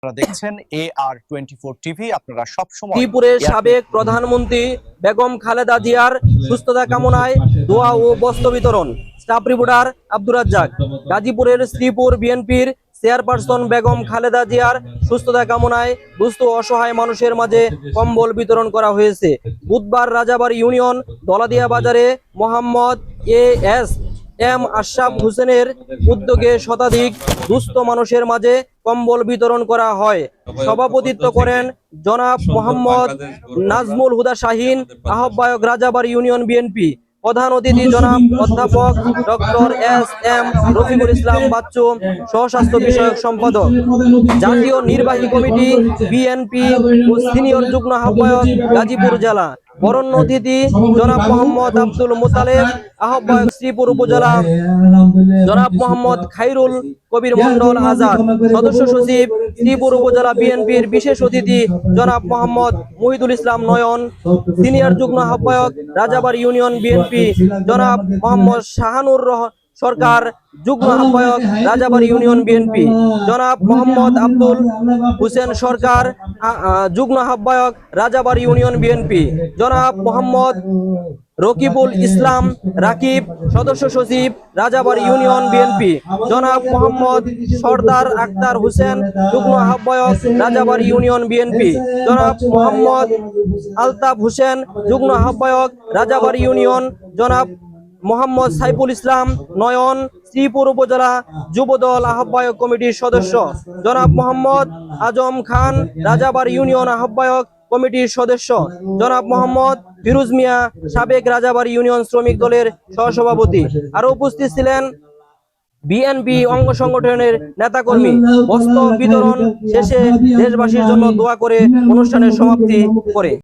আপনারা দেখছেন AR24 TV. আপনারা সব সময় ত্রিপুরের সাবেক প্রধানমন্ত্রী বেগম খালেদা জিয়ার সুস্থতা কামনায় দোয়া ও বস্ত্র বিতরণ। Staff reporter Abdur Razzak. গাজীপুরের শ্রীপুর বিএনপির চেয়ারপারসন বেগম খালেদা জিয়ার সুস্থতা কামনায় দুস্থ অসহায় মানুষের মাঝে কম্বল বিতরণ করা হয়েছে। বুধবার রাজাবাড়ী ইউনিয়ন দলাদিয়া বাজারে মোহাম্মদ ASM আশরাফ হোসেনের উদ্যোগে শতাধিক দুস্থ মানুষের মাঝে কম্বল বিতরণ করা হয়। সভাপতিত্ব করেন জনাব মোহাম্মদ নাজমুল হুদা শাহিন, আহ্বায়ক রাজাবাড়ী ইউনিয়ন বিএনপি। প্রধান অতিথি জনাব অধ্যাপক ডক্টর SM রফিকুল ইসলাম বাচ্চু, সহস্বাস্থ্য বিষয়ক সম্পাদক, জাতীয় নির্বাহী কমিটি বিএনপি ও সিনিয়র যুগ্ম আহ্বায়ক গাজীপুর জেলা। বরণ্য অতিথি জনাব মোহাম্মদ আব্দুল মুতালেব, আহ্বায়ক শ্রীপুর উপজেলা, জনাব মোহাম্মদ খাইরুল কবির মন্ডল আজাদ, সদস্য সচিব শ্রীপুর উপজেলা বিএনপির। বিশেষ অতিথি জনাব মোহাম্মদ মুহিদুল ইসলাম নয়ন, সিনিয়র যুগ্ম আহ্বায়ক রাজাবাড়ী ইউনিয়ন বিএনপি, জনাব মোহাম্মদ শাহানুর সরকার, যুগ্ম আহ্বায়ক রাজাবাড়ী ইউনিয়ন বিএনপি, জনাব মোহাম্মদ আব্দুল হোসেন সরকার, যুগ্ম আহ্বায়ক রাজাবাড়ী ইউনিয়ন বিএনপি, জনাব মোহাম্মদ রকিবুল ইসলাম রাকিব, সদস্য সচিব রাজাবাড়ী ইউনিয়ন বিএনপি, জনাব মোহাম্মদ সর্দার আক্তার হোসেন, যুগ্ম আহ্বায়ক রাজাবাড়ী ইউনিয়ন বিএনপি, জনাব মোহাম্মদ আলতাফ হোসেন, যুগ্ম আহ্বায়ক রাজাবাড়ী ইউনিয়ন, জনাব মোহাম্মদ সাইফুল ইসলাম নয়ন, শ্রীপুর উপজেলা যুবদল আহ্বায়ক কমিটির সদস্য, জনাব মোহাম্মদ আজম খান, রাজাবাড়ী ইউনিয়ন আহ্বায়ক কমিটির সদস্য, জনাব মোহাম্মদ ফিরোজ মিয়া, সাবেক রাজাবাড়ী ইউনিয়ন শ্রমিক দলের সহসভাপতি। আরো উপস্থিত ছিলেন বিএনপি অঙ্গ সংগঠনের নেতাকর্মী। বস্ত্র বিতরণ শেষে দেশবাসীর জন্য দোয়া করে অনুষ্ঠানের সমাপ্তি করে।